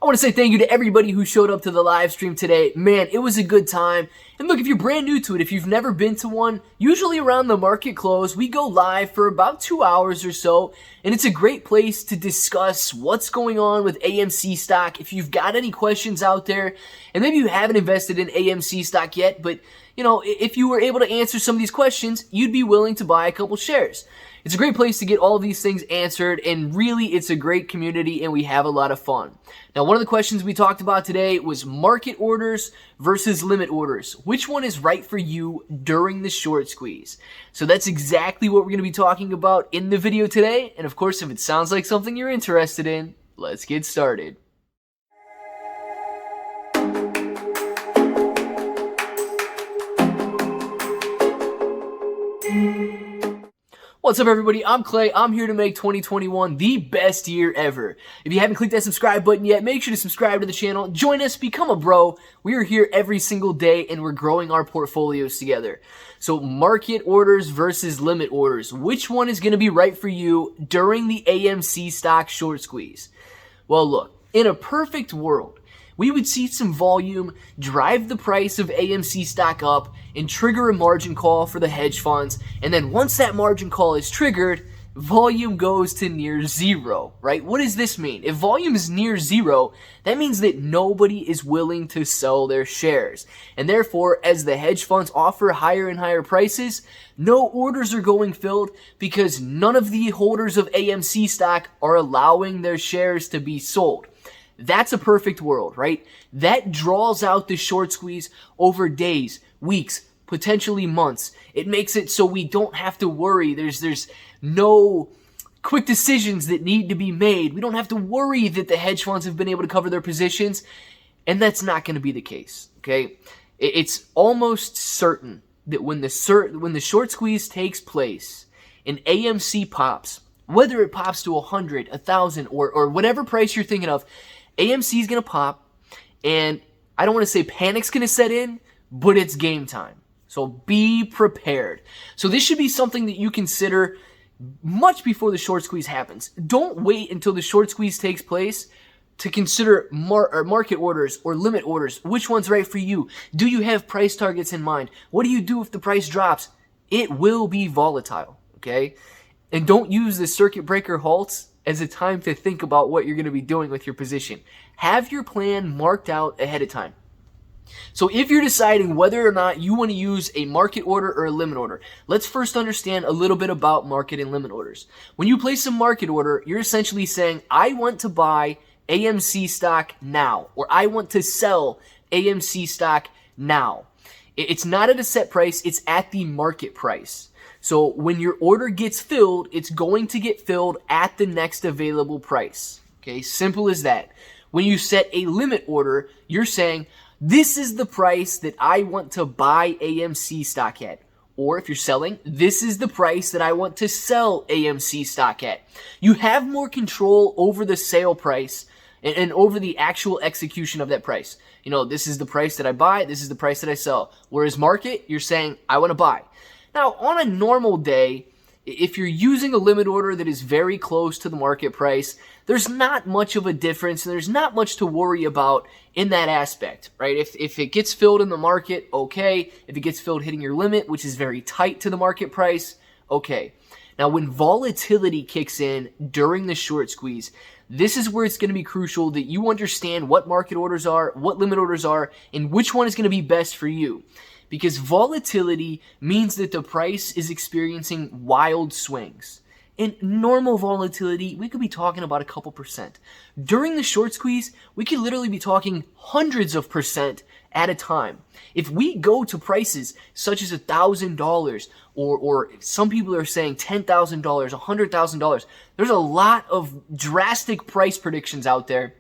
I want to say thank you to everybody who showed up to the live stream today. Man, it was a good time. And look, if you're brand new to it, if you've never been to one, usually around the market close, we go live for about 2 hours or so. And it's a great place to discuss what's going on with AMC stock. If you've got any questions out there, and maybe you haven't invested in AMC stock yet, but you know, if you were able to answer some of these questions, you'd be willing to buy a couple shares. It's a great place to get all of these things answered, and really it's a great community and we have a lot of fun. Now, one of the questions we talked about today was market orders versus limit orders. Which one is right for you during the short squeeze? So that's exactly what we're going to be talking about in the video today. And of course, if it sounds like something you're interested in, let's get started. What's up, everybody? I'm Clay. I'm here to make 2021 the best year ever. If you haven't clicked that subscribe button yet, make sure to subscribe to the channel. Join us, become a bro. We are here every single day and we're growing our portfolios together. So market orders versus limit orders. Which one is going to be right for you during the AMC Stock Short Squeeze? Well, look, in a perfect world, we would see some volume drive the price of AMC stock up and trigger a margin call for the hedge funds. And then once that margin call is triggered, volume goes to near zero, right? What does this mean? If volume is near zero, that means that nobody is willing to sell their shares. And therefore, as the hedge funds offer higher and higher prices, no orders are going filled because none of the holders of AMC stock are allowing their shares to be sold. That's a perfect world, right? That draws out the short squeeze over days, weeks, potentially months. It makes it so we don't have to worry. There's no quick decisions that need to be made. We don't have to worry that the hedge funds have been able to cover their positions, and that's not going to be the case, okay? It's almost certain that when the short squeeze takes place and AMC pops, whether it pops to 100, 1,000, or whatever price you're thinking of, AMC is going to pop, and I don't want to say panic's going to set in, but it's game time. So be prepared. So this should be something that you consider much before the short squeeze happens. Don't wait until the short squeeze takes place to consider market orders or limit orders. Which one's right for you? Do you have price targets in mind? What do you do if the price drops? It will be volatile, okay? And don't use the circuit breaker halts as a time to think about what you're going to be doing with your position. Have your plan marked out ahead of time. So if you're deciding whether or not you want to use a market order or a limit order, let's first understand a little bit about market and limit orders. When you place a market order, you're essentially saying, I want to buy AMC stock now, or I want to sell AMC stock now. It's not at a set price, it's at the market price. So when your order gets filled, it's going to get filled at the next available price. Okay, simple as that. When you set a limit order, you're saying, this is the price that I want to buy AMC stock at. Or if you're selling, this is the price that I want to sell AMC stock at. You have more control over the sale price and over the actual execution of that price. You know, this is the price that I buy, this is the price that I sell. Whereas market, you're saying, I want to buy. Now, on a normal day, if you're using a limit order that is very close to the market price, there's not much of a difference and there's not much to worry about in that aspect, right? If it gets filled in the market, okay. If it gets filled hitting your limit, which is very tight to the market price, okay. Now, when volatility kicks in during the short squeeze, this is where it's going to be crucial that you understand what market orders are, what limit orders are, and which one is going to be best for you. Because volatility means that the price is experiencing wild swings. In normal volatility, we could be talking about a couple percent. During the short squeeze, we could literally be talking hundreds of percent at a time. If we go to prices such as $1,000 or some people are saying $10,000, $100,000, there's a lot of drastic price predictions out there.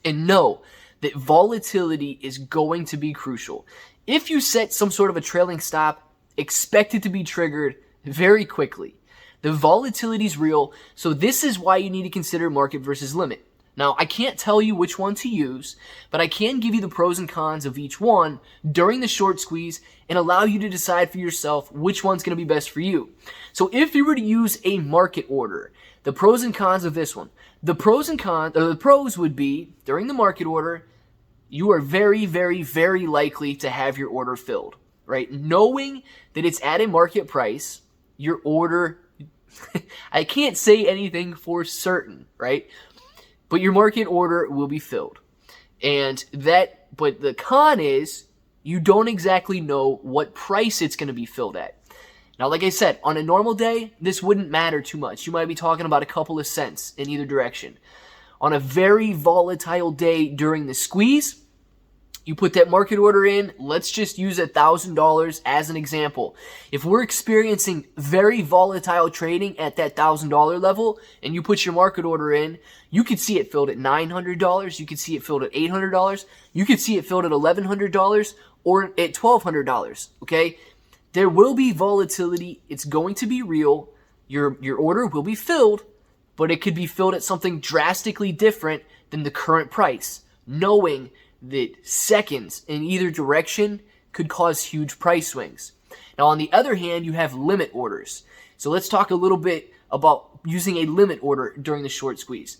And know that volatility is going to be crucial. If you set some sort of a trailing stop, expect it to be triggered very quickly. The volatility is real, so this is why you need to consider market versus limit. Now, I can't tell you which one to use, but I can give you the pros and cons of each one during the short squeeze and allow you to decide for yourself which one's going to be best for you. So if you were to use a market order, the pros and cons of this one. The pros and cons, or the pros would be during the market order, you are very, very, very likely to have your order filled, right? Knowing that it's at a market price, your order, I can't say anything for certain, right? But your market order will be filled. But the con is you don't exactly know what price it's going to be filled at. Now, like I said, on a normal day, this wouldn't matter too much. You might be talking about a couple of cents in either direction. On a very volatile day during the squeeze, you put that market order in. Let's just use $1,000 as an example. If we're experiencing very volatile trading at that $1,000 level and you put your market order in, you could see it filled at $900. You could see it filled at $800. You could see it filled at $1,100 or at $1,200. Okay? There will be volatility. It's going to be real. Your order will be filled, but it could be filled at something drastically different than the current price, knowing that seconds in either direction could cause huge price swings. Now, on the other hand, you have limit orders. So let's talk a little bit about using a limit order during the short squeeze.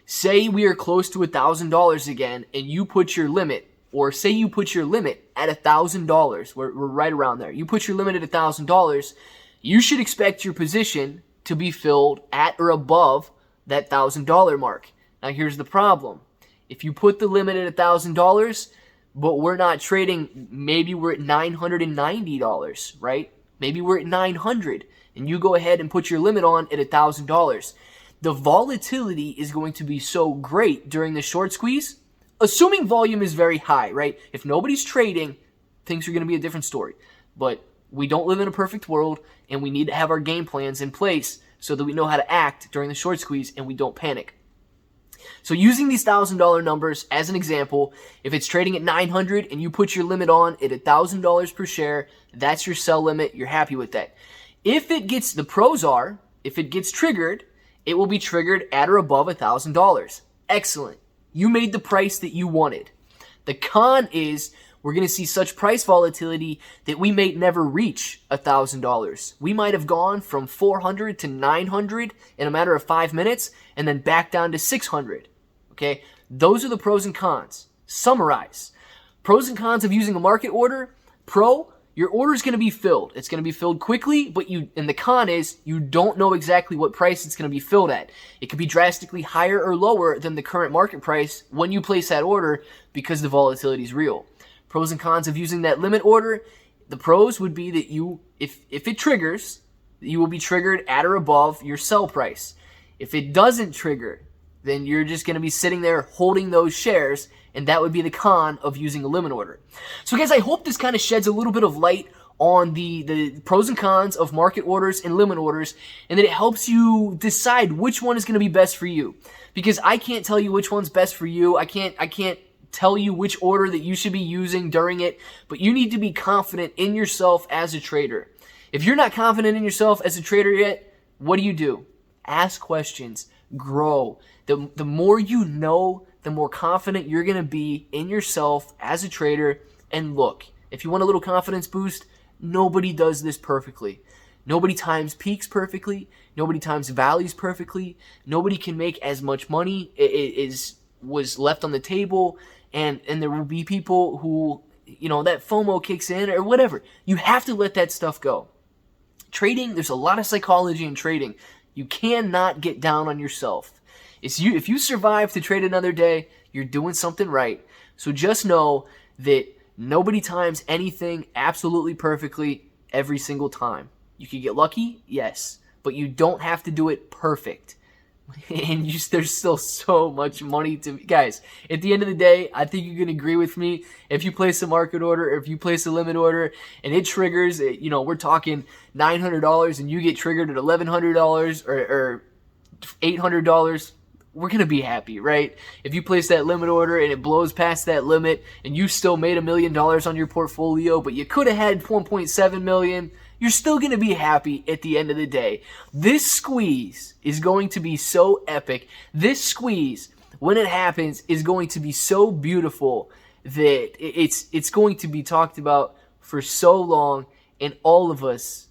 Say we are close to $1,000 again, and you put your limit, or say you put your limit at $1,000. We're right around there. You put your limit at $1,000. You should expect your position to be filled at or above that $1,000 mark. Now, here's the problem. If you put the limit at $1,000, but we're not trading, maybe we're at $990, right? Maybe we're at $900, and you go ahead and put your limit on at $1,000. The volatility is going to be so great during the short squeeze, assuming volume is very high, right? If nobody's trading, things are going to be a different story. But we don't live in a perfect world, and we need to have our game plans in place so that we know how to act during the short squeeze and we don't panic. So using these $1,000 numbers as an example, if it's trading at $900 and you put your limit on at $1,000 per share, that's your sell limit. You're happy with that. If it gets triggered, it will be triggered at or above $1,000. Excellent. You made the price that you wanted. The con is we're going to see such price volatility that we may never reach $1,000. We might have gone from $400 to $900 in a matter of 5 minutes and then back down to $600. Okay? Those are the pros and cons. Summarize. Pros and cons of using a market order. Pro, your order is going to be filled. It's going to be filled quickly, and the con is you don't know exactly what price it's going to be filled at. It could be drastically higher or lower than the current market price when you place that order because the volatility is real. Pros and cons of using that limit order. The pros would be that if it triggers, you will be triggered at or above your sell price. If it doesn't trigger, then you're just going to be sitting there holding those shares, and that would be the con of using a limit order. So guys, I hope this kind of sheds a little bit of light on the pros and cons of market orders and limit orders, and that it helps you decide which one is going to be best for you. Because I can't tell you which one's best for you. I can't tell you which order that you should be using during it, but you need to be confident in yourself as a trader. If you're not confident in yourself as a trader yet, what do? Ask questions, grow. The more you know, the more confident you're going to be in yourself as a trader. And look, if you want a little confidence boost, nobody does this perfectly. Nobody times peaks perfectly. Nobody times valleys perfectly. Nobody can make as much money as was left on the table. And there will be people who, that FOMO kicks in or whatever. You have to let that stuff go. Trading, there's a lot of psychology in trading. You cannot get down on yourself. If you survive to trade another day, you're doing something right. So just know that nobody times anything absolutely perfectly every single time. You can get lucky, yes, but you don't have to do it perfect. And there's still so much money guys, at the end of the day, I think you can agree with me. If you place a market order, or if you place a limit order and it triggers, we're talking $900 and you get triggered at $1,100 or $800, we're going to be happy, right? If you place that limit order and it blows past that limit and you still made $1 million on your portfolio, but you could have had 1.7 million, you're still going to be happy at the end of the day. This squeeze is going to be so epic. This squeeze, when it happens, is going to be so beautiful that it's going to be talked about for so long. And all of us,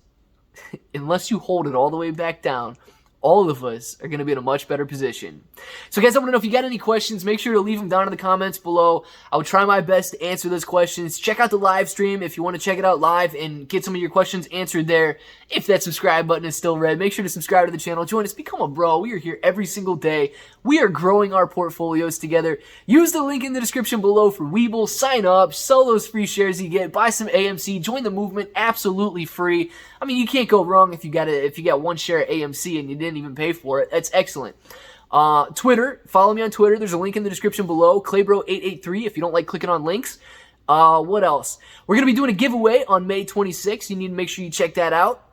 unless you hold it all the way back down, all of us are going to be in a much better position. So guys, I want to know if you got any questions, make sure to leave them down in the comments below. I will try my best to answer those questions. Check out the live stream if you want to check it out live and get some of your questions answered there. If that subscribe button is still red, make sure to subscribe to the channel. Join us, become a bro. We are here every single day. We are growing our portfolios together. Use the link in the description below for Webull. Sign up, sell those free shares you get, buy some AMC, join the movement, absolutely free. I mean, you can't go wrong if you got one share of AMC and you didn't even pay for it. That's excellent. Twitter, follow me on Twitter. There's a link in the description below. ClayBro883 if you don't like clicking on links. What else? We're going to be doing a giveaway on May 26th. You need to make sure you check that out.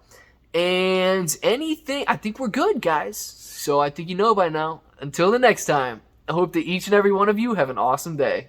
And anything, I think we're good, guys. So I think you know by now. Until the next time, I hope that each and every one of you have an awesome day.